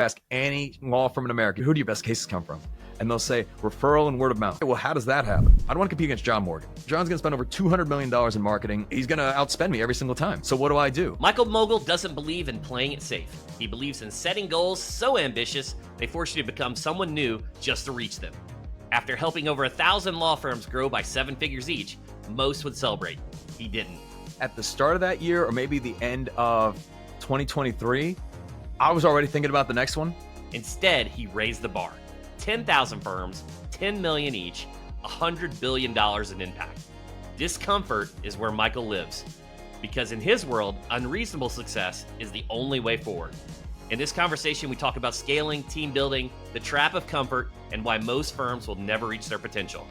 Ask any law firm in America, who do your best cases come from? And they'll say referral and word of mouth. Well, how does that happen? I don't want to compete against John Morgan. John's going to spend over $200 million in marketing. He's going to outspend me every single time. So what do? Michael Mogill doesn't believe in playing it safe. He believes in setting goals so ambitious, they force you to become someone new just to reach them. After helping over 1,000 law firms grow by 7 figures each, most would celebrate. He didn't. At the start of that year, or maybe the end of 2023, I was already thinking about the next one. Instead, he raised the bar. 10,000 firms, 10 million each, $100 billion in impact. Discomfort is where Michael lives, because in his world, unreasonable success is the only way forward. In this conversation, we talk about scaling, team building, the trap of comfort, and why most firms will never reach their potential.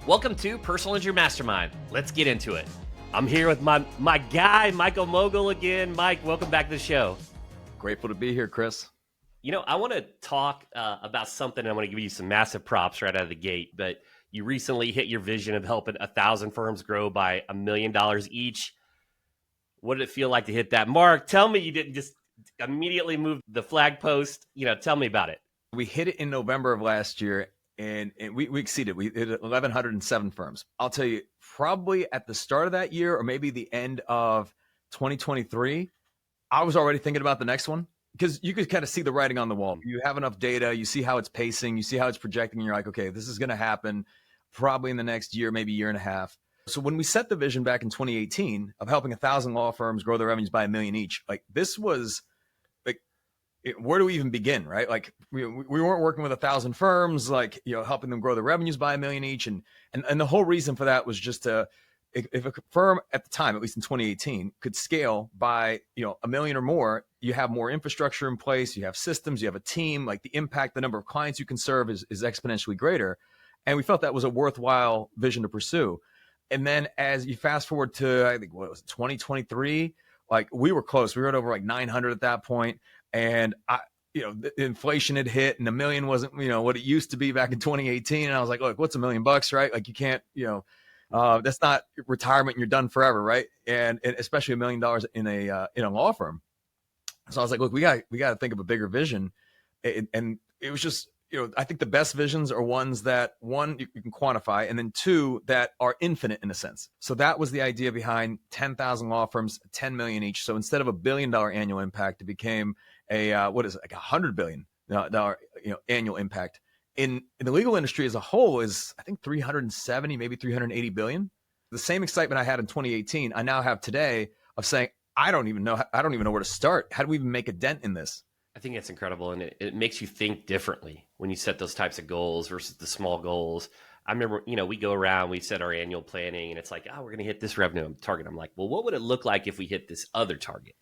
Welcome to Personal Injury Mastermind. Let's get into it. I'm here with my guy, Michael Mogill again. Mike, welcome back to the show. Grateful to be here, Chris. You know, I want to talk about something. I want to give you some massive props right out of the gate, but you recently hit your vision of helping 1,000 firms grow by $1 million each. What did it feel like to hit that mark? Tell me you didn't just immediately move the flag post. Tell me about it. We hit it in November of last year, and we exceeded. We hit 1,107 firms. I'll tell you, probably at the start of that year, or maybe the end of 2023, I was already thinking about the next one. Because you could kind of see the writing on the wall. You have enough data, you see how it's pacing, you see how it's projecting, and you're like, okay, this is going to happen probably in the next year, maybe year and a half. So when we set the vision back in 2018 of helping 1,000 law firms grow their revenues by $1 million each, like this was like, where do we even begin, right? Like we weren't working with 1,000 firms, like, helping them grow their revenues by $1 million each. And the whole reason for that was just if a firm at the time, at least in 2018, could scale by, $1 million or more, you have more infrastructure in place, you have systems, you have a team, like the impact, the number of clients you can serve is exponentially greater. And we felt that was a worthwhile vision to pursue. And then as you fast forward to, I think, 2023, like we were close. We were at over like 900 at that point. And the inflation had hit and $1 million wasn't, what it used to be back in 2018. And I was like, look, what's $1 million, right? Like you can't, that's not retirement and you're done forever, right? And especially $1 million in a law firm. So I was like, look, we got to think of a bigger vision. And it was just, I think the best visions are ones that, one, you can quantify, and then two, that are infinite in a sense. So that was the idea behind 10,000 law firms, 10 million each. So instead of $1 billion annual impact, it became like $100 billion annual impact. In the legal industry as a whole is, I think, 370, maybe 380 billion. The same excitement I had in 2018, I now have today of saying, I don't even know where to start. How do we even make a dent in this? I think that's incredible. And it makes you think differently when you set those types of goals versus the small goals. I remember, we go around, we set our annual planning and it's like, we're going to hit this revenue target. I'm like, well, what would it look like if we hit this other target?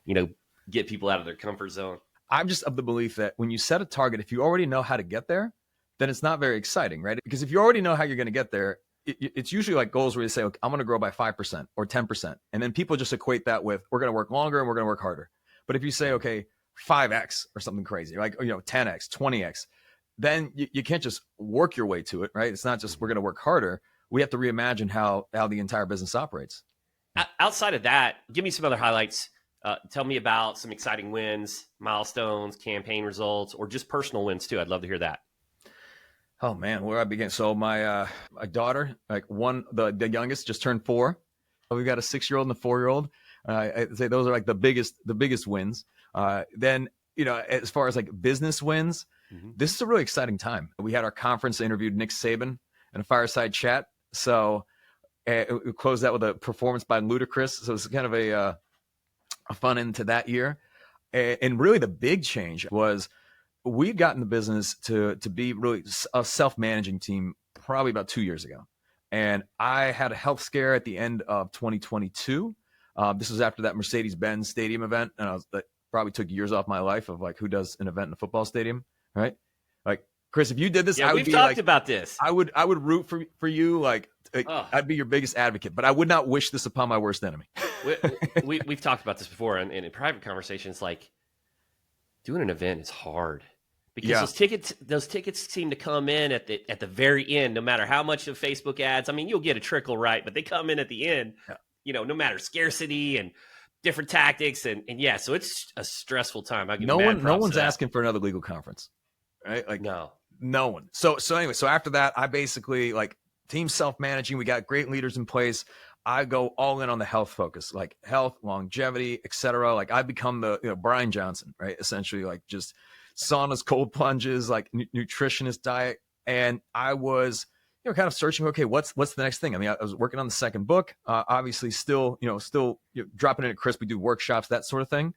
Yeah. Get people out of their comfort zone. I'm just of the belief that when you set a target, if you already know how to get there, then it's not very exciting, right? Because if you already know how you're going to get there, it's usually like goals where you say, okay, I'm going to grow by 5% or 10%. And then people just equate that with, we're going to work longer and we're going to work harder. But if you say, okay, 5X or something crazy, like, 10X, 20X, then you can't just work your way to it, right? It's not just, we're going to work harder. We have to reimagine how the entire business operates. Outside of that, give me some other highlights. Tell me about some exciting wins, milestones, campaign results, or just personal wins too. I'd love to hear that. Oh man, where I begin. So my daughter, the youngest, just turned 4. We've got a 6-year-old and a 4-year-old. I'd say those are like the biggest wins. Then, as far as like business wins, This is a really exciting time. We had our conference, interviewed Nick Saban in a fireside chat. So we closed out with a performance by Ludacris. So it's kind of a fun end to that year. And really the big change was we'd gotten the business to be really a self-managing team probably about 2 years ago. And I had a health scare at the end of 2022. This was after that Mercedes-Benz stadium event. And that probably took years off my life of like, who does an event in a football stadium, right? Like, Chris, if you did this, yeah, we've talked about this. I would root for you. I'd be your biggest advocate, but I would not wish this upon my worst enemy. We've talked about this before, and in private conversations, like doing an event is hard because those tickets seem to come in at the very end, no matter how much of Facebook ads. I mean, you'll get a trickle, right? But they come in at the end, no matter scarcity and different tactics. And yeah, so it's a stressful time. I give No mad one, no props to one's that. asking for another legal conference, right? Like No. no one. So anyway, so after that, I basically like team self-managing. We got great leaders in place. I go all in on the health focus, like health, longevity, etc. Like I become the Brian Johnson, right? Essentially, like just saunas, cold plunges, like nutritionist diet. And I was, kind of searching. Okay, what's the next thing? I mean, I was working on the second book. Obviously, still dropping in at Chris. We do workshops, that sort of thing.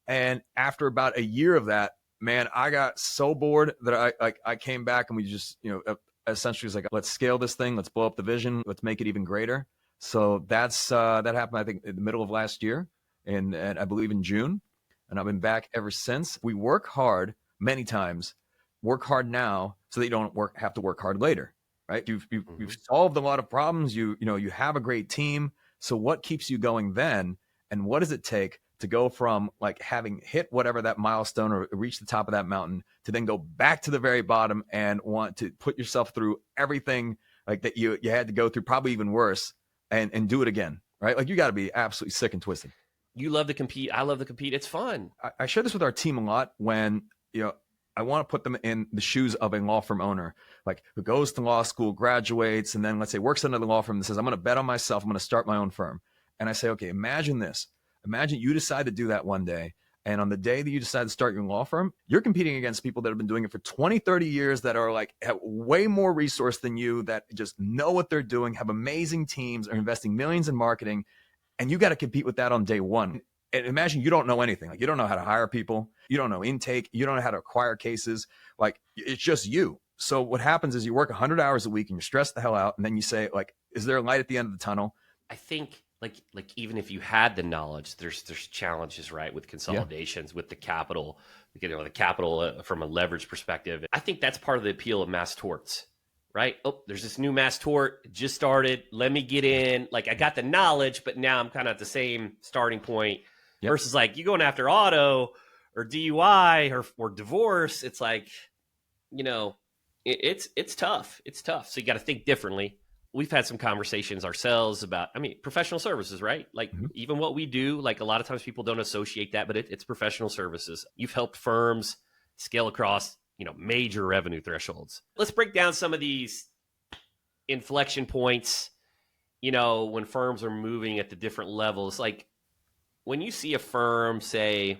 And after about a year of that, man, I got so bored that I came back and we just, essentially was like, let's scale this thing. Let's blow up the vision. Let's make it even greater. So that happened, I think, in the middle of last year and I believe in June. And I've been back ever since. We work hard many times, work hard now so that you don't have to work hard later, right? You've solved a lot of problems. You have a great team. So what keeps you going then? And what does it take to go from like having hit whatever that milestone or reach the top of that mountain to then go back to the very bottom and want to put yourself through everything like that you had to go through, probably even worse, and do it again, right? Like you got to be absolutely sick and twisted. You love to compete. I love to compete. It's fun. I share this with our team a lot when, I want to put them in the shoes of a law firm owner, like who goes to law school, graduates, and then let's say works under the law firm and says, I'm going to bet on myself. I'm going to start my own firm. And I say, okay, imagine this. Imagine you decide to do that one day. And on the day that you decide to start your law firm, you're competing against people that have been doing it for 20, 30 years that are like have way more resource than you, that just know what they're doing, have amazing teams, are investing millions in marketing. And you got to compete with that on day one. And imagine you don't know anything. Like you don't know how to hire people. You don't know intake. You don't know how to acquire cases. Like it's just you. So what happens is you work 100 hours a week and you're stressed the hell out. And then you say, like, is there a light at the end of the tunnel? I think like even if you had the knowledge, there's challenges, right, with consolidations, with the capital, the capital from a leverage perspective. I think that's part of the appeal of mass torts, right? Oh, there's this new mass tort just started. Let me get in. Like I got the knowledge, but now I'm kind of at the same starting point. Yep. Versus like you going after auto or DUI or divorce. It's like, it's tough. It's tough. So you got to think differently. We've had some conversations ourselves about, professional services, right? Like even what we do, like a lot of times people don't associate that, but it's professional services. You've helped firms scale across, major revenue thresholds. Let's break down some of these inflection points, when firms are moving at the different levels. Like when you see a firm say,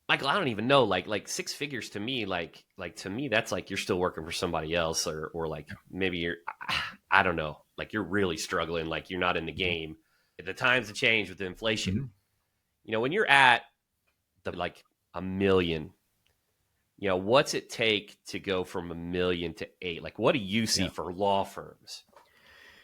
Michael, I don't even know, like six figures to me, like to me, that's like you're still working for somebody else, or like maybe you're, I don't know, like you're really struggling, like you're not in the game. The times have changed with the inflation. When you're at the like $1 million, what's it take to go from $1 million to 8? Like, what do you see for law firms?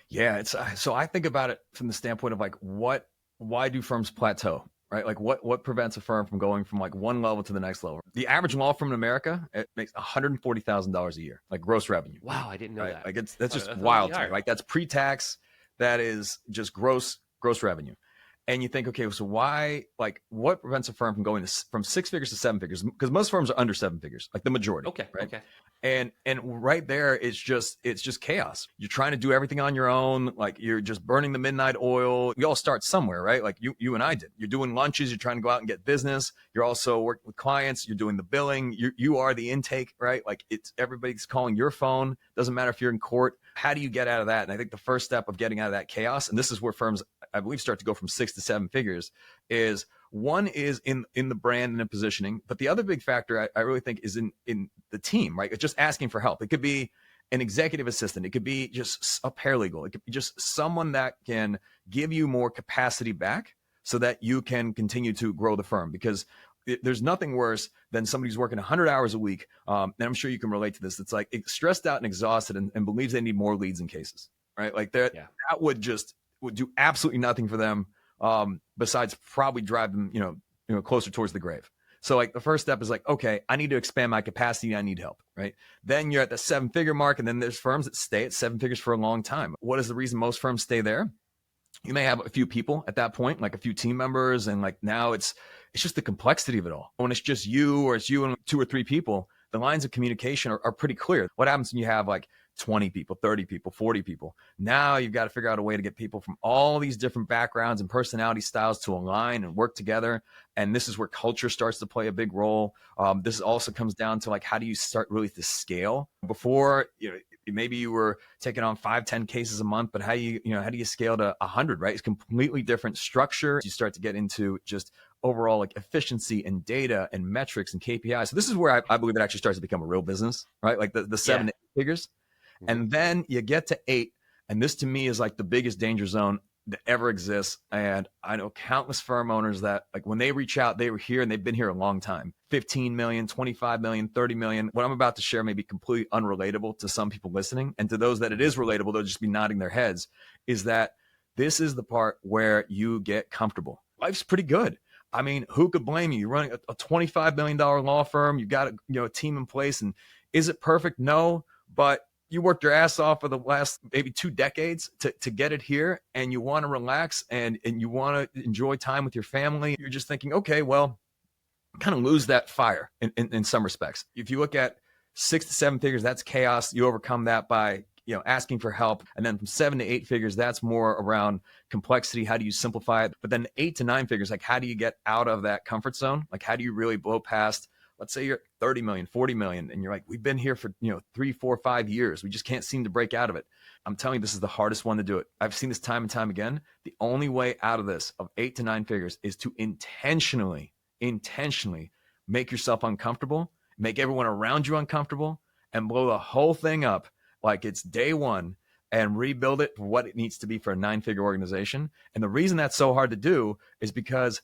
Yeah, so I think about it from the standpoint of like why do firms plateau? Right? Like what prevents a firm from going from like one level to the next level? The average law firm in America, it makes $140,000 a year, like gross revenue. Wow, I didn't know that. Like that's just wild to me, right? That's pre-tax. That is just gross revenue. And you think, okay, so what prevents a firm from going from 6 figures to 7 figures? Because most firms are under 7 figures, like the majority. Okay. Right. Okay. And right there, it's just chaos. You're trying to do everything on your own. Like you're just burning the midnight oil. We all start somewhere, right? Like you and I did. You're doing lunches. You're trying to go out and get business. You're also working with clients. You're doing the billing. You are the intake, right? Like everybody's calling your phone. Doesn't matter if you're in court. How do you get out of that? And I think the first step of getting out of that chaos, and this is where firms, I believe, start to go from 6 to 7 figures, is one is in the brand and in positioning. But the other big factor I really think is in the team, right? It's just asking for help. It could be an executive assistant. It could be just a paralegal. It could be just someone that can give you more capacity back so that you can continue to grow the firm. Because there's nothing worse than somebody who's working 100 hours a week. And I'm sure you can relate to this. It's like stressed out and exhausted and believes they need more leads and cases, right? Like that would do absolutely nothing for them. Besides probably drive them, closer towards the grave. So like the first step is like, okay, I need to expand my capacity. I need help, right? Then you're at the 7-figure mark. And then there's firms that stay at 7 figures for a long time. What is the reason most firms stay there? You may have a few people at that point, like a few team members. And like now it's just the complexity of it all. When it's just you or it's you and 2 or 3 people, the lines of communication are pretty clear. What happens when you have like 20 people, 30 people, 40 people. Now you've got to figure out a way to get people from all these different backgrounds and personality styles to align and work together. And this is where culture starts to play a big role. This also comes down to like, how do you start really to scale? Before, maybe you were taking on 5-10 cases a month, but how do you scale to 100, right? It's completely different structure. You start to get into just overall like efficiency and data and metrics and KPIs. So this is where I believe it actually starts to become a real business, right? Like the 7 to 8 figures. And then you get to 8. And this to me is like the biggest danger zone that ever exists. And I know countless firm owners that like when they reach out, they were here and they've been here a long time. 15 million, 25 million, 30 million. What I'm about to share may be completely unrelatable to some people listening. And to those that it is relatable, they'll just be nodding their heads, is that this is the part where you get comfortable. Life's pretty good. I mean, who could blame you? You're running a $25 million law firm. You've got a team in place. And is it perfect? No, but you worked your ass off for the last maybe 2 decades to get it here, and you want to relax and you want to enjoy time with your family. You're just thinking, okay, well, kind of lose that fire in some respects. If you look at 6 to 7 figures, that's chaos. You overcome that by asking for help. And then from 7 to 8 figures, that's more around complexity. How do you simplify it? But then 8 to 9 figures, like how do you get out of that comfort zone? Like how do you really blow past, let's say you're 30 million, 40 million, and you're like, we've been here for 3, 4, 5 years. We just can't seem to break out of it. I'm telling you, this is the hardest one to do it. I've seen this time and time again. The only way out of this of 8 to 9 figures is to intentionally make yourself uncomfortable, make everyone around you uncomfortable, and blow the whole thing up like it's day one and rebuild it for what it needs to be for a 9-figure organization. And the reason that's so hard to do is because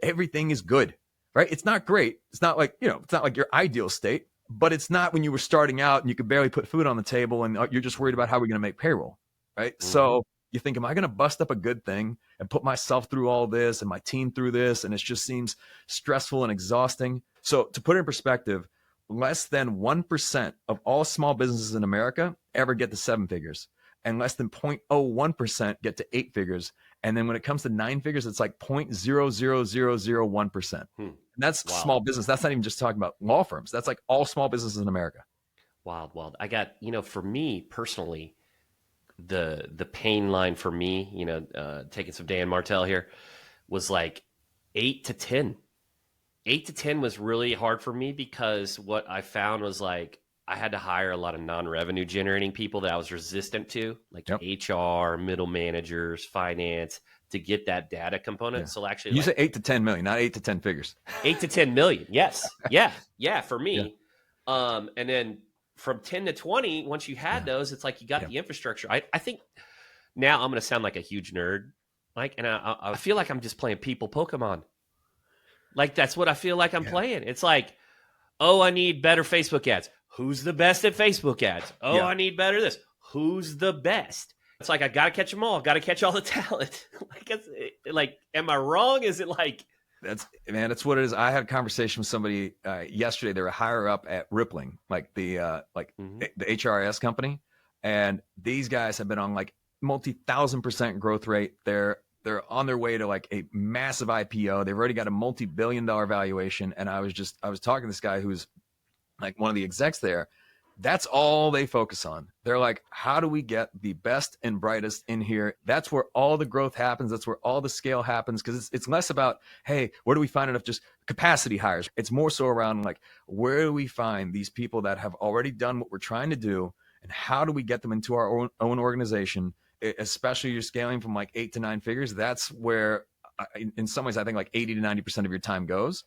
everything is good. Right? It's not great. It's not like, it's not like your ideal state, but it's not when you were starting out and you could barely put food on the table and you're just worried about how we're going to make payroll. Right? So you think, am I going to bust up a good thing and put myself through all this and my team through this? And it just seems stressful and exhausting. So to put it in perspective, less than 1% of all small businesses in America ever get to 7 figures, and less than 0.01% get to 8 figures. And then when it comes to 9 figures, it's like 0.00001%. And that's small business. That's not even just talking about law firms. That's like all small businesses in America. Wild. I got, for me personally, the pain line for me, taking some Dan Martell here, was like 8 to 10. 8 to 10 was really hard for me because what I found was like, I had to hire a lot of non-revenue generating people that I was resistant to, like HR, middle managers, finance, to get that data component. So actually, you say 8 to 10 million, not 8 to 10 figures. 8 to 10 million. Yes. Yeah. For me. And then from 10 to 20, once you had those, it's like you got the infrastructure. I think now I'm going to sound like a huge nerd, Mike, and I feel like I'm just playing people Pokemon. Like that's what I feel like I'm playing. It's like, oh, I need better Facebook ads. Who's the best at Facebook ads? Oh, I need better this. Who's the best? It's like, I got to catch them all. Got to catch all the talent. like, am I wrong? Is it like... That's what it is. I had a conversation with somebody yesterday. They were higher up at Rippling, like the HRS company. And these guys have been on like multi-1,000% growth rate. They're on their way to like a massive IPO. They've already got a multi-billion-dollar valuation. And I was talking to this guy who's like one of the execs there. That's all they focus on. They're like, how do we get the best and brightest in here? That's where all the growth happens. That's where all the scale happens. Because it's less about, hey, where do we find enough just capacity hires? It's more so around like, where do we find these people that have already done what we're trying to do? And how do we get them into our own organization? Especially you're scaling from like 8 to 9 figures. That's where, in some ways, I think like 80 to 90% of your time goes.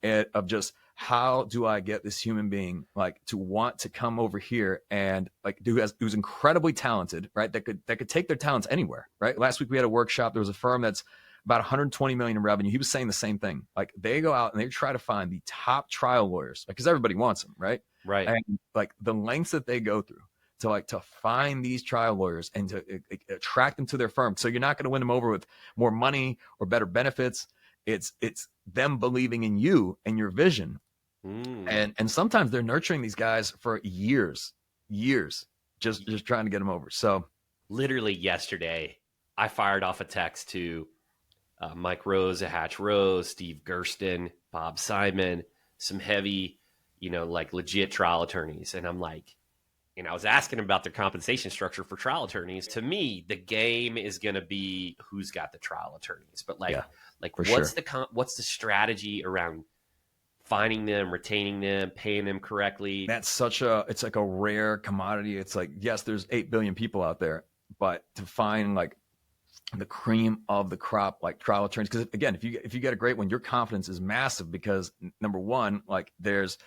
Of just, how do I get this human being like to want to come over here and like who's incredibly talented, right? That could take their talents anywhere, right? Last week we had a workshop. There was a firm that's about 120 million in revenue. He was saying the same thing. Like they go out and they try to find the top trial lawyers, because everybody wants them, right? Right. And like the lengths that they go through to find these trial lawyers and to attract them to their firm. So you're not going to win them over with more money or better benefits. It's them believing in you and your vision. And sometimes they're nurturing these guys for years, just trying to get them over. So literally yesterday, I fired off a text to Mike Rose at Hatch Rose, Steve Gersten, Bob Simon, some heavy, like legit trial attorneys. And I'm like, and I was asking about their compensation structure for trial attorneys. To me, the game is going to be who's got the trial attorneys. But like, Yeah, for what's sure. what's the strategy around finding them, retaining them, paying them correctly? That's it's like a rare commodity. It's like, yes, there's 8 billion people out there, but to find like the cream of the crop, like trial attorneys, because again, if you get a great one, your confidence is massive because number one, like there's,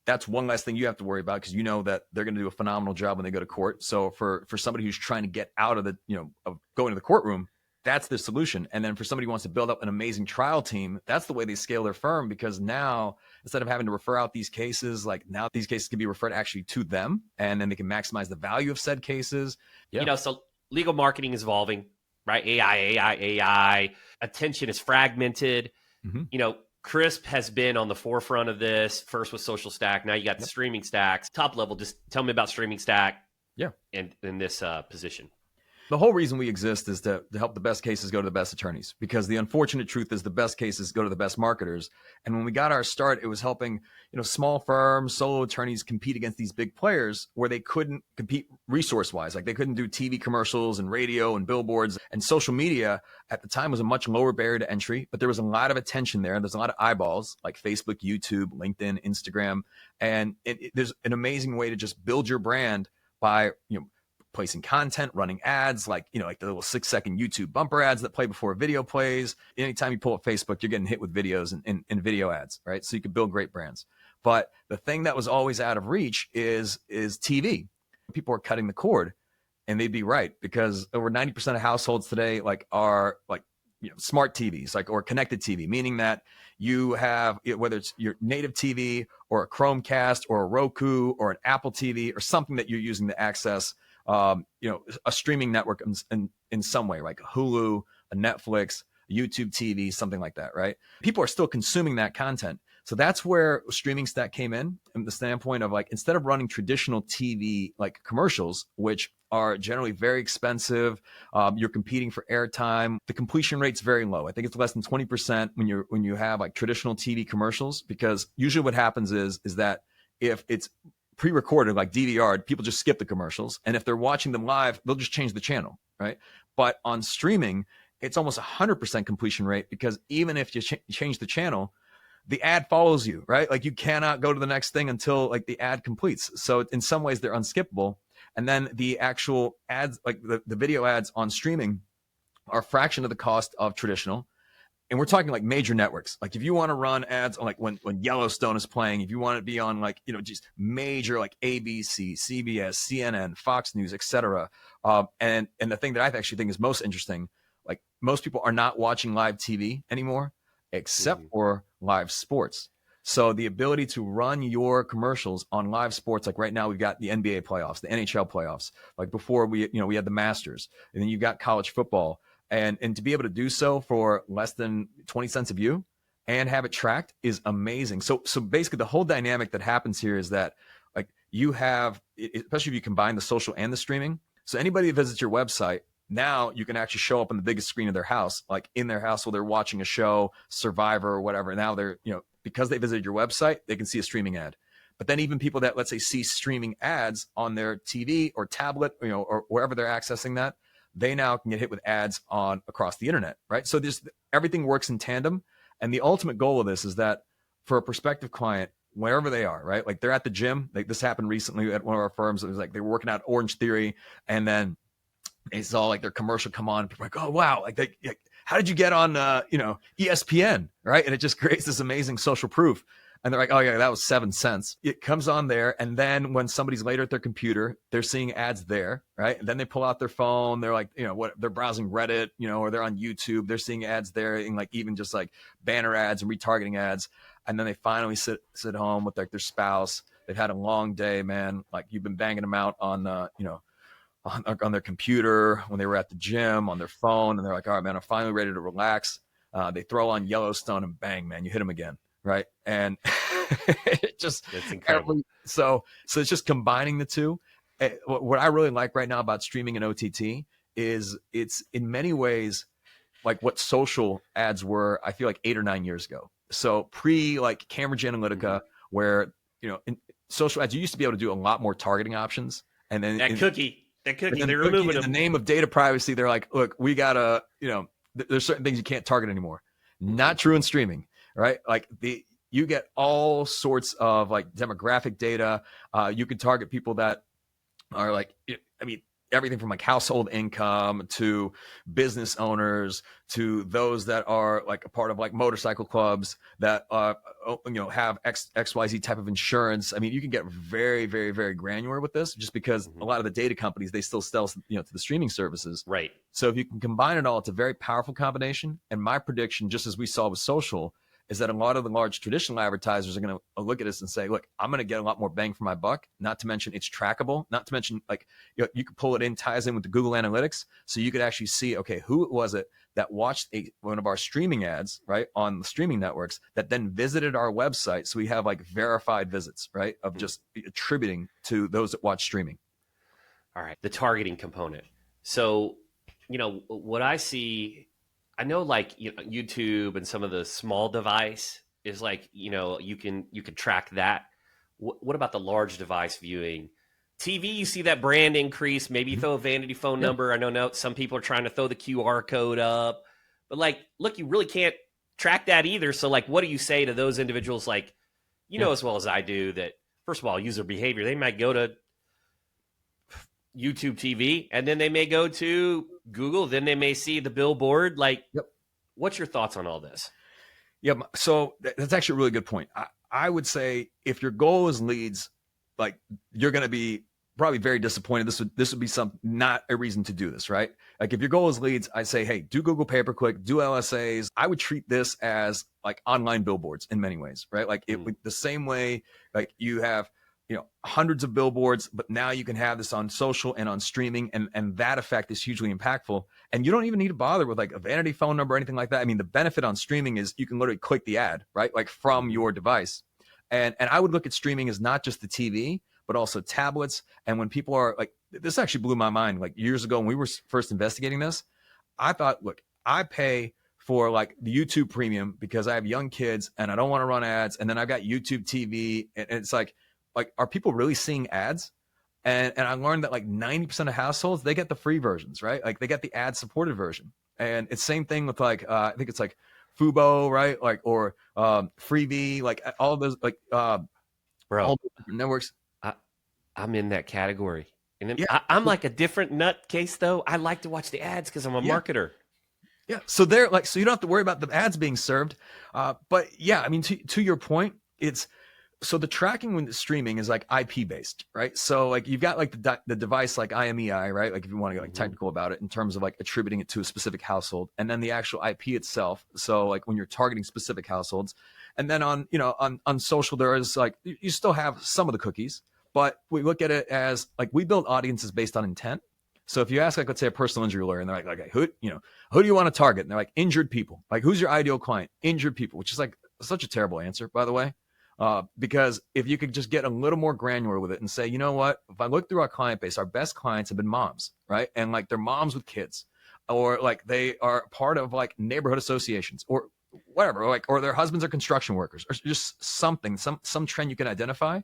that's one less thing you have to worry about because you know that they're going to do a phenomenal job when they go to court. So for somebody who's trying to get out of of going to the courtroom, that's the solution. And then for somebody who wants to build up an amazing trial team, that's the way they scale their firm, because now instead of having to refer out these cases, like now these cases can be referred actually to them, and then they can maximize the value of said cases. Yeah. So legal marketing is evolving, right? AI. Attention is fragmented. Mm-hmm. Crisp has been on the forefront of this, first with Social Stack. Now you got the streaming stacks. Top level, just tell me about streaming stack. Yeah. And in this position. The whole reason we exist is to help the best cases go to the best attorneys, because the unfortunate truth is the best cases go to the best marketers. And when we got our start, it was helping, small firms, solo attorneys compete against these big players where they couldn't compete resource wise. Like they couldn't do TV commercials and radio and billboards, and social media at the time was a much lower barrier to entry, but there was a lot of attention there. There's a lot of eyeballs like Facebook, YouTube, LinkedIn, Instagram. And there's an amazing way to just build your brand by, placing content, running ads, like the little 6-second YouTube bumper ads that play before a video plays. Anytime you pull up Facebook, you're getting hit with videos and video ads, right? So you can build great brands. But the thing that was always out of reach is TV. People are cutting the cord, and they'd be right, because over 90% of households today are smart TVs, or connected TV, meaning that you have, whether it's your native TV or a Chromecast or a Roku or an Apple TV or something that you're using to access a streaming network in some way, like a Hulu, a Netflix, a YouTube TV, something like that, right? People are still consuming that content. So that's where Streaming Stack came in, from the standpoint of instead of running traditional TV commercials, which are generally very expensive, you're competing for airtime. The completion rate's very low. I think it's less than 20% when you have traditional TV commercials, because usually what happens is that if it's pre-recorded, like DVR'd, people just skip the commercials. And if they're watching them live, they'll just change the channel, right? But on streaming, it's almost 100% completion rate, because even if you change the channel, the ad follows you, right? You cannot go to the next thing until the ad completes. So in some ways they're unskippable. And then the actual ads, the video ads on streaming, are a fraction of the cost of traditional. And we're talking major networks. If you want to run ads on when Yellowstone is playing, if you want to be on just major ABC, CBS, CNN, Fox News, etc. And the thing that I actually think is most interesting, most people are not watching live TV anymore, except for live sports. So the ability to run your commercials on live sports, right now we've got the NBA playoffs, the NHL playoffs. Before we had the Masters, and then you've got college football. And to be able to do so for less than 20 cents a view and have it tracked is amazing. So basically the whole dynamic that happens here is that you have, especially if you combine the social and the streaming. So anybody that visits your website, now you can actually show up on the biggest screen of their house, in their house while they're watching a show, Survivor or whatever. Now they're, because they visited your website, they can see a streaming ad. But then even people that, let's say, see streaming ads on their TV or tablet, or wherever they're accessing that, they now can get hit with ads across the internet, right? So everything works in tandem. And the ultimate goal of this is that for a prospective client, wherever they are, right? They're at the gym. This happened recently at one of our firms. It was they were working out Orange Theory, and then they saw their commercial come on. People were oh, wow. How did you get on, ESPN, right? And it just creates this amazing social proof. And they're oh yeah, that was 7 cents. It comes on there. And then when somebody's later at their computer, they're seeing ads there, right? And then they pull out their phone. They're they're browsing Reddit, or they're on YouTube. They're seeing ads there, and even just banner ads and retargeting ads. And then they finally sit home with their spouse. They've had a long day, man. You've been banging them out on, on their computer when they were at the gym, on their phone. And they're all right, man, I'm finally ready to relax. They throw on Yellowstone, and bang, man, you hit them again. Right. And it just, it's incredible. So it's just combining the two. What I really like right now about streaming and OTT is it's in many ways what social ads were, I feel 8 or 9 years ago. So pre Cambridge Analytica, where in social ads, you used to be able to do a lot more targeting options. And then that cookie, they're removing in them. the name of data privacy, they're like, look, we gotta, there's certain things you can't target anymore. Not true in streaming, right? Like you get all sorts of like demographic data. You can target people that are like, I mean, everything from like household income to business owners to those that are like a part of like motorcycle clubs that have XYZ type of insurance. I mean, you can get very, very, very granular with this just because a lot of the data companies, they still sell, to the streaming services. Right. So if you can combine it all, it's a very powerful combination. And my prediction, just as we saw with social, is that a lot of the large traditional advertisers are going to look at this and say, look, I'm going to get a lot more bang for my buck, not to mention it's trackable, not to mention like you could pull it in, ties in with the Google Analytics. So you could actually see, okay, who was it that watched one of our streaming ads, right, on the streaming networks that then visited our website. So we have like verified visits, right, of just attributing to those that watch streaming. All right. The targeting component. So, what I see, I know like YouTube and some of the small device is like, you can track that. What about the large device viewing? TV, you see that brand increase, maybe throw a vanity phone number. I know some people are trying to throw the QR code up, but like, look, you really can't track that either. So like, what do you say to those individuals? Like, know as well as I do that, first of all, user behavior, they might go to YouTube TV and then they may go to Google, then they may see the billboard. Like, what's your thoughts on all this? Yeah, so that's actually a really good point. I would say if your goal is leads, like you're going to be probably very disappointed. This would be not a reason to do this, right? Like if your goal is leads, I'd say, hey, do Google pay-per-click, do LSAs. I would treat this as like online billboards in many ways, right? Like the same way, like you have hundreds of billboards, but now you can have this on social and on streaming, and that effect is hugely impactful. And you don't even need to bother with like a vanity phone number or anything like that. I mean, the benefit on streaming is you can literally click the ad, right? Like from your device. And I would look at streaming as not just the TV, but also tablets. And when people are like, this actually blew my mind. Like years ago when we were first investigating this, I thought, look, I pay for like the YouTube premium because I have young kids and I don't want to run ads. And then I've got YouTube TV, and it's like, are people really seeing ads? And I learned that like 90% of households, they get the free versions, right? Like they get the ad supported version. And it's same thing with like, I think it's like Fubo, right? Like, or Freebie, like all of those, like, bro, all the different networks. I'm in that category. And I'm like a different nutcase though. I like to watch the ads because I'm a marketer. Yeah. So they're like, so you don't have to worry about the ads being served. But yeah, I mean, to your point, so the tracking when streaming is like IP based, right? So like you've got like the device like IMEI, right? Like if you want to get like technical about it in terms of like attributing it to a specific household, and then the actual IP itself. So like when you're targeting specific households, and then on social there is like you still have some of the cookies, but we look at it as like we build audiences based on intent. So if you ask like let's say a personal injury lawyer and they're like okay, who do you want to target? And they're like injured people. Like who's your ideal client? Injured people, which is like such a terrible answer, by the way. Because if you could just get a little more granular with it and say, you know what, if I look through our client base, our best clients have been moms, right? And like they're moms with kids, or like they are part of like neighborhood associations or whatever, or their husbands are construction workers, or just something, some trend you can identify.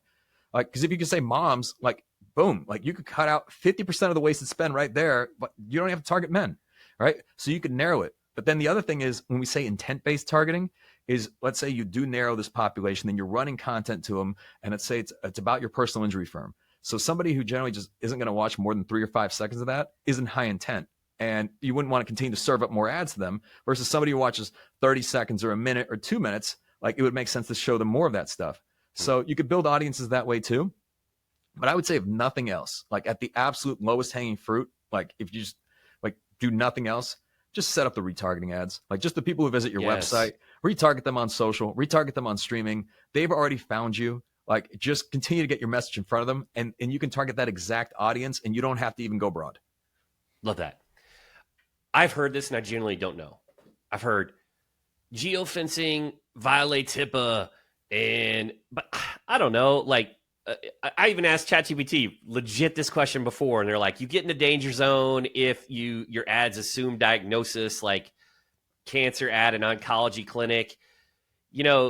Like, because if you can say moms, like boom, like you could cut out 50% of the wasted spend right there, but you don't have to target men, right? So you can narrow it. But then the other thing is when we say intent-based targeting is, let's say you do narrow this population, then you're running content to them, and let's say it's about your personal injury firm. So somebody who generally just isn't going to watch more than 3 or 5 seconds of that isn't high intent. And you wouldn't want to continue to serve up more ads to them versus somebody who watches 30 seconds or a minute or 2 minutes. Like it would make sense to show them more of that stuff. So you could build audiences that way too. But I would say if nothing else, like at the absolute lowest hanging fruit, like if you just like do nothing else, just set up the retargeting ads. Like just the people who visit your website, retarget them on social, retarget them on streaming. They've already found you. Like just continue to get your message in front of them, and you can target that exact audience, and you don't have to even go broad. Love that. I've heard this, and I genuinely don't know. I've heard geofencing violates HIPAA, but I don't know. Like I even asked ChatGPT legit this question before, and they're like, you get in the danger zone if your ads assume diagnosis, like cancer at an oncology clinic.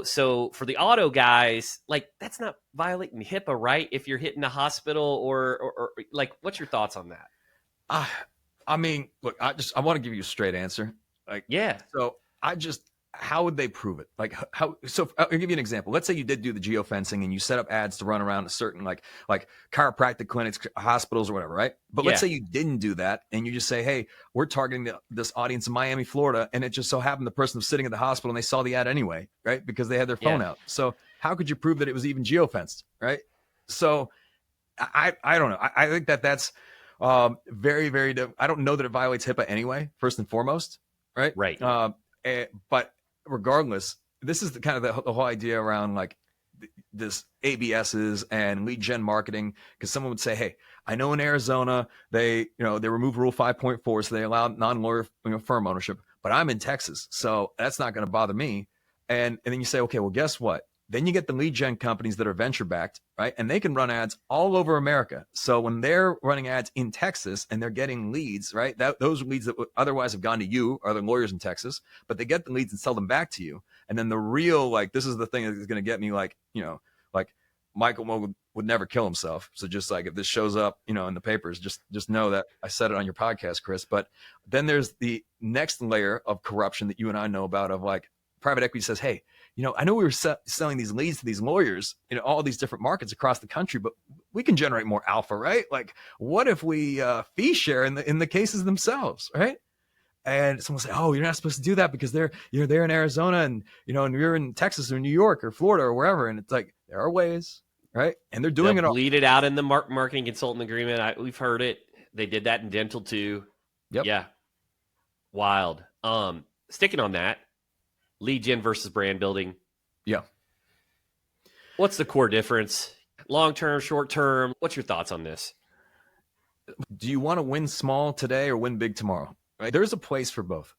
So for the auto guys, like that's not violating HIPAA, right? If you're hitting a hospital or like, what's your thoughts on that? Uh, I mean, look, I want to give you a straight answer. Like, Yeah, so how would they prove it? Like, how? So I'll give you an example. Let's say you did do the geofencing and you set up ads to run around a certain like chiropractic clinics, hospitals, or whatever, right? But let's yeah, say you didn't do that and you just say, hey, we're targeting this audience in Miami, Florida, and it just so happened the person was sitting at the hospital and they saw the ad anyway, right? Because they had their yeah. phone out. So how could you prove that it was even geofenced, right? So I don't know. I think that's very, very. I don't know that it violates HIPAA anyway. First and foremost, right? Right. But regardless, this is the kind of the whole idea around like this ABSs and lead gen marketing. Because someone would say, "Hey, I know in Arizona they removed Rule 5.4, so they allow non-lawyer firm ownership, but I'm in Texas, so that's not going to bother me." And then you say, "Okay, well, guess what? Then you get the lead gen companies that are venture backed, right? And they can run ads all over America. So when they're running ads in Texas and they're getting leads, right? Those leads that would otherwise have gone to you are the lawyers in Texas, but they get the leads and sell them back to you. And then the real, like, this is the thing that is going to get me, like, like Michael Mogill would never kill himself. So just like if this shows up, in the papers, just know that I said it on your podcast, Chris. But then there's the next layer of corruption that you and I know about of like private equity says, hey, I know we were selling these leads to these lawyers in all these different markets across the country, but we can generate more alpha, right? Like, what if we fee share in the cases themselves, right? And someone say, "Oh, you're not supposed to do that because you're there in Arizona, and and you're in Texas or New York or Florida or wherever." And it's like there are ways, right? And they're They'll doing it all. bleed it out in the marketing consultant agreement. We've heard it. They did that in dental too. Yep. Yeah, wild. Sticking on that, lead gen versus brand building. Yeah. What's the core difference? Long term, short term. What's your thoughts on this? Do you want to win small today or win big tomorrow? Right? There's a place for both.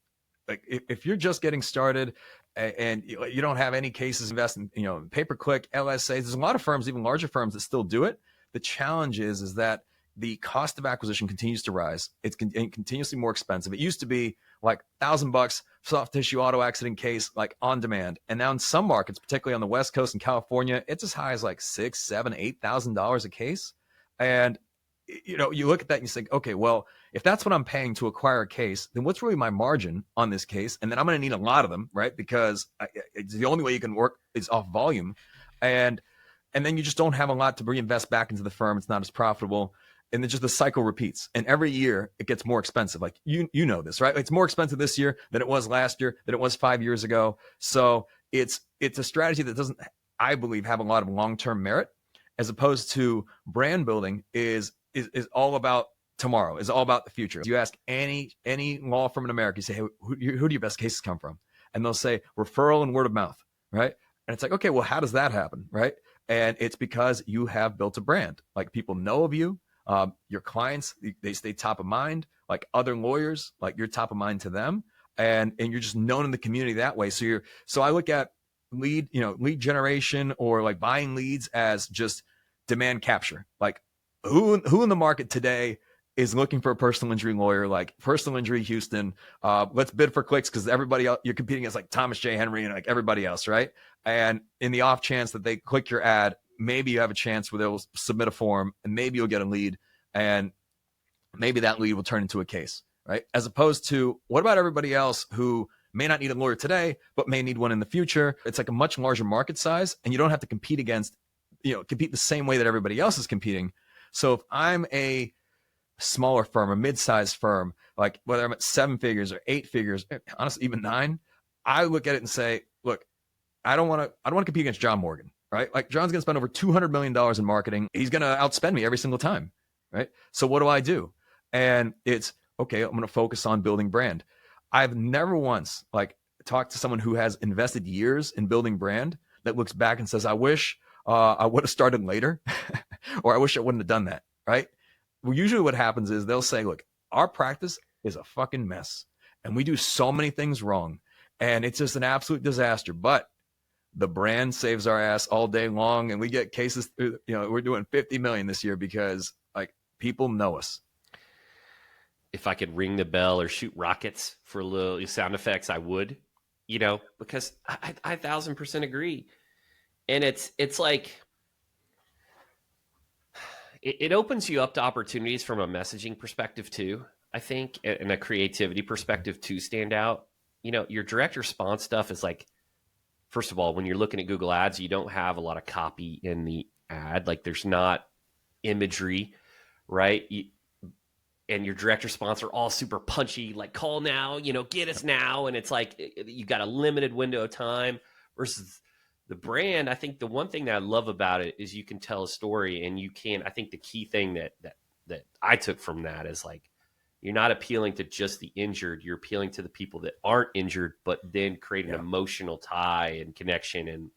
Like if you're just getting started and you don't have any cases investing, pay per click, LSAs, there's a lot of firms, even larger firms, that still do it. The challenge is that the cost of acquisition continues to rise. It's continuously more expensive. It used to be like $1,000 soft tissue auto accident case, like on demand. And now in some markets, particularly on the West Coast and California, it's as high as like $6,000, $7,000, $8,000 a case. And you look at that and you think, okay, well, if that's what I'm paying to acquire a case, then what's really my margin on this case? And then I'm going to need a lot of them, right? Because it's the only way you can work is off volume. And then you just don't have a lot to reinvest back into the firm. It's not as profitable. And then just the cycle repeats. And every year it gets more expensive. Like, you know this, right? It's more expensive this year than it was last year, than it was 5 years ago. So it's a strategy that doesn't, I believe, have a lot of long-term merit, as opposed to brand building is all about tomorrow, is all about the future. You ask any law firm in America, you say, hey, who do your best cases come from? And they'll say referral and word of mouth, right? And it's like, okay, well, how does that happen, right? And it's because you have built a brand. Like, people know of you. Your clients, they stay top of mind. Like other lawyers, like you're top of mind to them, and you're just known in the community that way. So I look at lead generation or like buying leads as just demand capture. Like, who in the market today is looking for a personal injury lawyer? Like personal injury Houston, let's bid for clicks, because everybody else you're competing against, like Thomas J. Henry and like everybody else, right? And in the off chance that they click your ad, maybe you have a chance where they'll submit a form and maybe you'll get a lead, and maybe that lead will turn into a case, right? As opposed to, what about everybody else who may not need a lawyer today, but may need one in the future? It's like a much larger market size, and you don't have to compete the same way that everybody else is competing. So if I'm a smaller firm, a mid-sized firm, like whether I'm at 7 figures or 8 figures, honestly, even 9, I look at it and say, look, I don't want to compete against John Morgan, right? Like, John's going to spend over $200 million in marketing. He's going to outspend me every single time, right? So what do? And it's, okay, I'm going to focus on building brand. I've never once talked to someone who has invested years in building brand that looks back and says, I wish I would have started later, or I wish I wouldn't have done that, right? Well, usually what happens is they'll say, look, our practice is a fucking mess, and we do so many things wrong, and it's just an absolute disaster. But the brand saves our ass all day long, and we get cases. We're doing 50 million this year because like people know us. If I could ring the bell or shoot rockets for a little sound effects, I would. because I 1,000% agree. And it's like, it opens you up to opportunities from a messaging perspective too, I think, and a creativity perspective to stand out. Your direct response stuff is like, first of all, when you're looking at Google Ads, you don't have a lot of copy in the ad. Like there's not imagery, right? And your direct response are all super punchy, like call now, get us now. And it's like you got a limited window of time versus the brand. I think the one thing that I love about it is you can tell a story, and I think the key thing that I took from that is like, you're not appealing to just the injured, you're appealing to the people that aren't injured, but then create an emotional tie and connection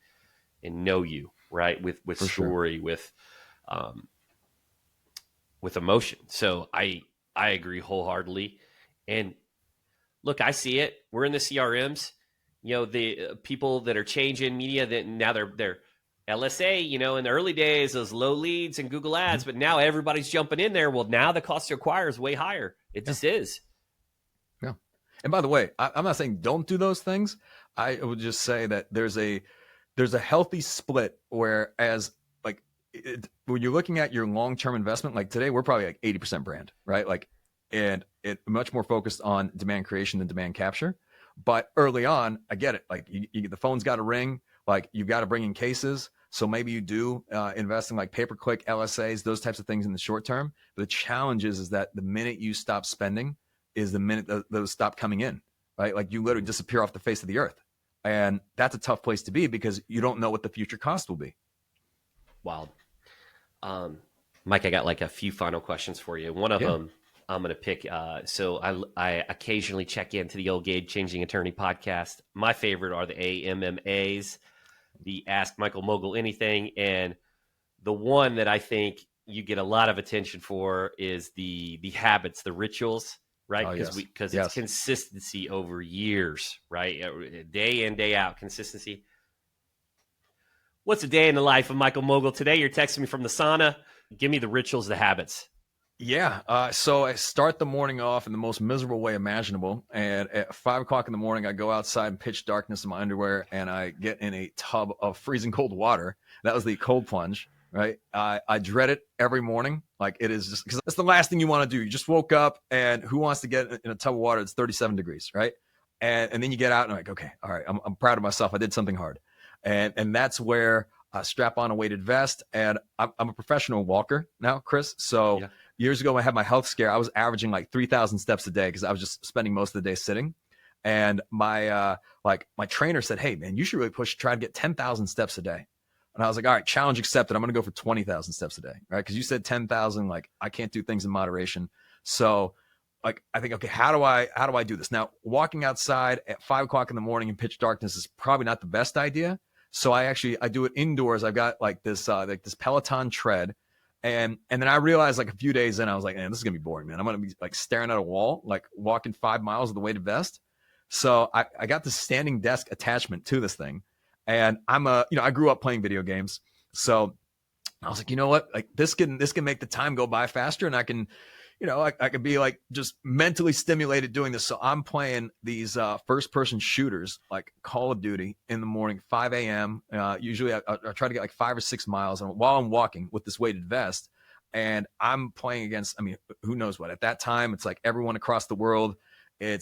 and know you, right? With For story, sure. With emotion. So I agree wholeheartely. And look, I see it. We're in the CRMs. The people that are changing media, that now they're LSA. In the early days, those low leads and Google Ads, but now everybody's jumping in there. Well, now the cost to acquire is way higher. It Yeah. just is. Yeah. And by the way, I'm not saying don't do those things. I would just say that there's a healthy split, whereas like when you're looking at your long-term investment, like today we're probably like 80% brand, right? Like, and it much more focused on demand creation than demand capture. But early on, I get it. Like the phone's got to ring. Like you've got to bring in cases. So maybe you do invest in like pay-per-click, LSAs, those types of things in the short term. But the challenge is that the minute you stop spending is the minute those stop coming in, right? Like you literally disappear off the face of the earth. And that's a tough place to be because you don't know what the future cost will be. Wild. Mike, I got like a few final questions for you. One of them I'm going to pick. So I occasionally check into the old Game Changing Attorney podcast. My favorite are the AMMAs, the Ask Michael Mogill Anything. And the one that I think you get a lot of attention for is the habits, the rituals, right? Because it's consistency over years, right? Day in, day out, consistency. What's a day in the life of Michael Mogill today? You're texting me from the sauna. Give me the rituals, the habits. Yeah. So I start the morning off in the most miserable way imaginable. And at 5 o'clock in the morning, I go outside in pitch darkness in my underwear and I get in a tub of freezing cold water. That was the cold plunge, right? I dread it every morning. Like it is just because that's the last thing you want to do. You just woke up and who wants to get in a tub of water? It's 37 degrees, right? And then you get out and like, okay, all right, I'm proud of myself. I did something hard. And that's where I strap on a weighted vest. And I'm a professional walker now, Chris. So years ago, when I had my health scare, I was averaging like 3,000 steps a day because I was just spending most of the day sitting. And my trainer said, "Hey man, you should really try to get 10,000 steps a day." And I was like, "All right, challenge accepted. I'm going to go for 20,000 steps a day." Right. Because you said 10,000, like I can't do things in moderation. So like, I think, okay, how do I do this? Now, walking outside at 5 o'clock in the morning in pitch darkness is probably not the best idea. So I do it indoors. I've got like this Peloton tread. And then I realized like a few days in, I was like, man, this is going to be boring, man. I'm going to be like staring at a wall, like walking 5 miles with the weighted vest. So I got this standing desk attachment to this thing. And I grew up playing video games. So I was like, you know what? Like this can make the time go by faster, and I can, I could be like just mentally stimulated doing this. So I'm playing these first person shooters like Call of Duty in the morning, 5 a.m. Usually I try to get like 5 or 6 miles while I'm walking with this weighted vest. And I'm playing against, who knows what? At that time, it's like everyone across the world. A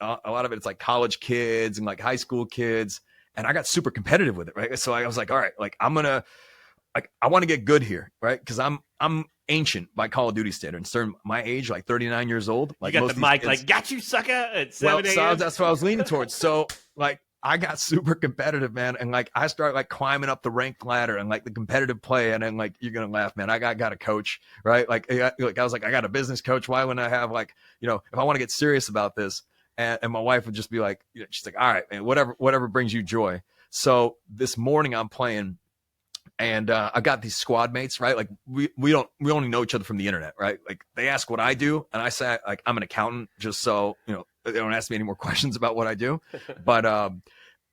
lot of it, it's like college kids and like high school kids. And I got super competitive with it, right? So I was like, all right, like I want to get good here, right? Because I'm ancient by Call of Duty standards. Certain my age, like 39 years old. Like you got most the mic, kids, like got you, sucker, at 7 a.m. So that's what I was leaning towards. So like I got super competitive, man, and like I started like climbing up the ranked ladder and like the competitive play, and then like you're gonna laugh, man. I got a coach, right? Like I was like, I got a business coach. Why wouldn't I have like, if I want to get serious about this? And my wife would just be like, she's like, all right, man, whatever brings you joy. So this morning I'm playing. And I got these squad mates, right? Like we only know each other from the internet, right? Like they ask what I do, and I say like I'm an accountant, just so they don't ask me any more questions about what I do. But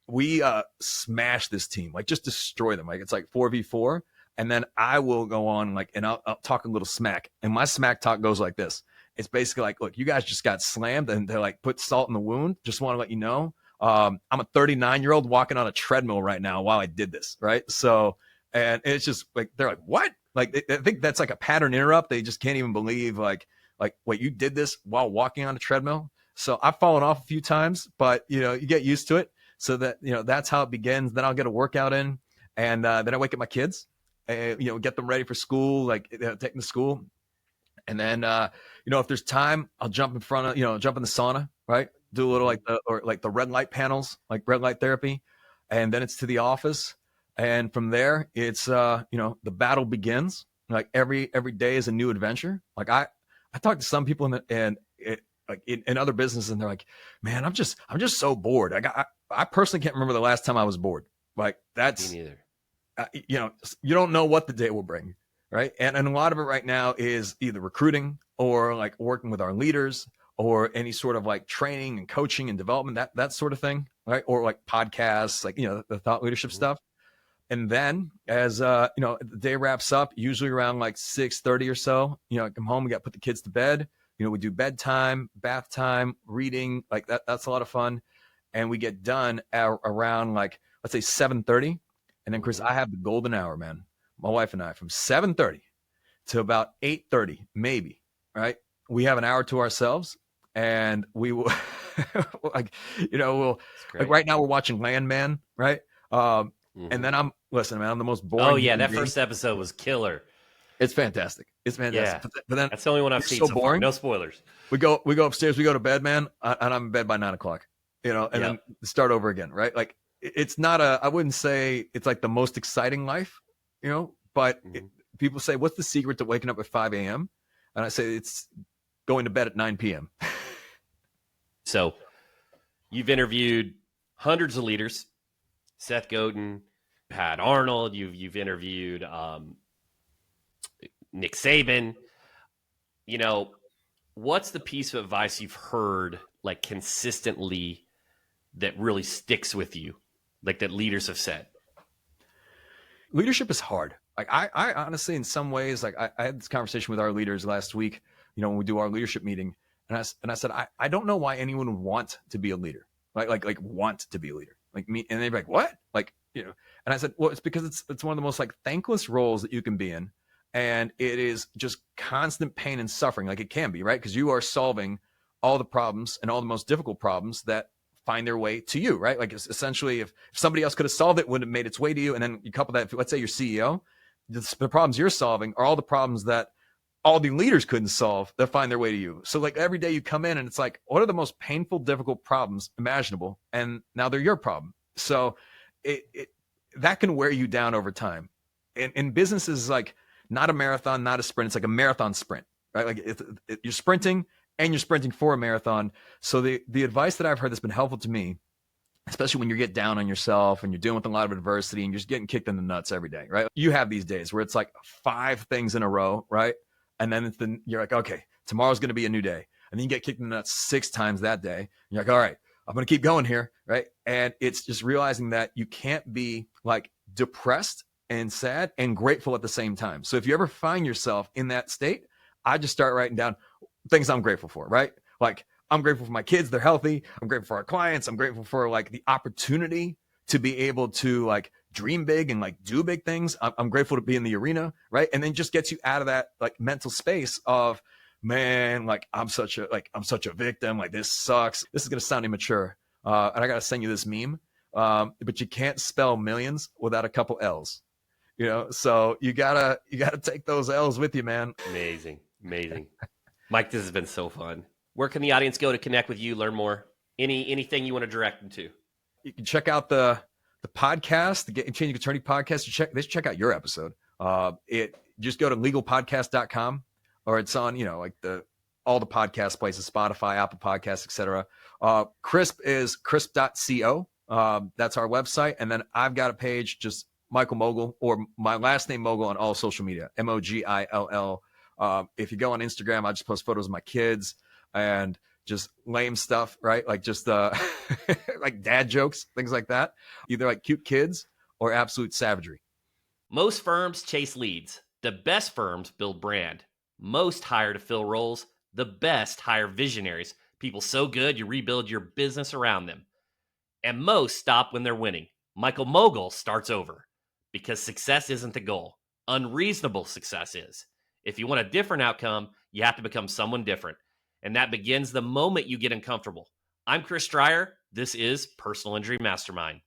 we smash this team, like just destroy them. Like it's like 4v4, and then I will go on like and I'll talk a little smack, and my smack talk goes like this. It's basically like, look, you guys just got slammed, and they're like, put salt in the wound. Just want to let you know. I'm a 39-year-old walking on a treadmill right now while I did this, right? So, and it's just like, they're like, what? Like, I think that's like a pattern interrupt. They just can't even believe like, wait, you did this while walking on a treadmill? So I've fallen off a few times, but you get used to it. So that, that's how it begins. Then I'll get a workout in, and then I wake up my kids, and, get them ready for school, like take them to school. And then, if there's time, I'll jump in front of, jump in the sauna, right? Do a little like the red light panels, like red light therapy. And then it's to the office. And from there, it's, the battle begins. Like every day is a new adventure. Like I talk to some people in other businesses, and they're like, man, I'm just so bored. I personally can't remember the last time I was bored. Like that's, Me neither. You don't know what the day will bring. Right. And a lot of it right now is either recruiting or like working with our leaders or any sort of like training and coaching and development, that sort of thing. Right. Or like podcasts, like, the thought leadership stuff. And then as, the day wraps up, usually around like 6:30 or so, I come home, we got to put the kids to bed. We do bedtime, bath time, reading, like that's a lot of fun. And we get done around like, let's say 7:30. And then, Chris, I have the golden hour, man. My wife and I, from 7:30 to about 8:30, maybe, right? We have an hour to ourselves, and we will we'll like right now we're watching Landman, right? And then listen, man, I'm the most boring. Oh yeah, that first episode was killer. It's fantastic. It's fantastic. Yeah. But then that's the only one I've seen so far. No spoilers. We go upstairs, we go to bed, man, and I'm in bed by 9:00, and then start over again, right? Like it's not I wouldn't say it's like the most exciting life, but people say, what's the secret to waking up at 5 a.m.? And I say, it's going to bed at 9 p.m. So you've interviewed hundreds of leaders, Seth Godin, Pat Arnold, you've interviewed Nick Saban. What's the piece of advice you've heard like consistently that really sticks with you, like that leaders have said? Leadership is hard. Like I honestly, in some ways, like I had this conversation with our leaders last week, when we do our leadership meeting, and I said, I don't know why anyone would want to be a leader, like want to be a leader, like me. And they'd be like, what? Like, and I said, well, it's because it's one of the most like thankless roles that you can be in. And it is just constant pain and suffering. Like it can be, right? Because you are solving all the problems and all the most difficult problems that find their way to you, right? Like essentially, if somebody else could have solved it, would have made its way to you. And then you couple that, let's say you're CEO, the problems you're solving are all the problems that all the leaders couldn't solve that find their way to you. So like every day you come in and it's like, what are the most painful, difficult problems imaginable? And now they're your problem. So that can wear you down over time. And business is like not a marathon, not a sprint. It's like a marathon sprint, right? Like you're sprinting and you're sprinting for a marathon. So the advice that I've heard that's been helpful to me, especially when you get down on yourself and you're dealing with a lot of adversity and you're just getting kicked in the nuts every day, right? You have these days where it's like 5 things in a row, right? And then you're like, okay, tomorrow's going to be a new day. And then you get kicked in the nuts 6 times that day. And you're like, all right, I'm going to keep going here, right? And it's just realizing that you can't be like depressed and sad and grateful at the same time. So if you ever find yourself in that state, I just start writing down things I'm grateful for, right? Like I'm grateful for my kids. They're healthy. I'm grateful for our clients. I'm grateful for like the opportunity to be able to like dream big and like do big things. I'm grateful to be in the arena, right? And then just gets you out of that like mental space of, man, like I'm such a victim. Like this sucks. This is going to sound immature. And I got to send you this meme. But you can't spell millions without a couple L's, so you gotta take those L's with you, man. Amazing. Mike, this has been so fun. Where can the audience go to connect with you, learn more? Anything you want to direct them to? You can check out the podcast, the Game Changing Attorney podcast. They should check out your episode. Just go to legalpodcast.com, or it's on, like all the podcast places, Spotify, Apple Podcasts, etc. Crisp is crisp.co. That's our website. And then I've got a page, just Michael Mogill, or my last name Mogill, on all social media, Mogill. If you go on Instagram, I just post photos of my kids and just lame stuff, right? Like just like dad jokes, things like that. Either like cute kids or absolute savagery. Most firms chase leads. The best firms build brand. Most hire to fill roles. The best hire visionaries. People so good you rebuild your business around them. And most stop when they're winning. Michael Mogill starts over because success isn't the goal. Unreasonable success is. If you want a different outcome, you have to become someone different. And that begins the moment you get uncomfortable. I'm Chris Dreyer. This is Personal Injury Mastermind.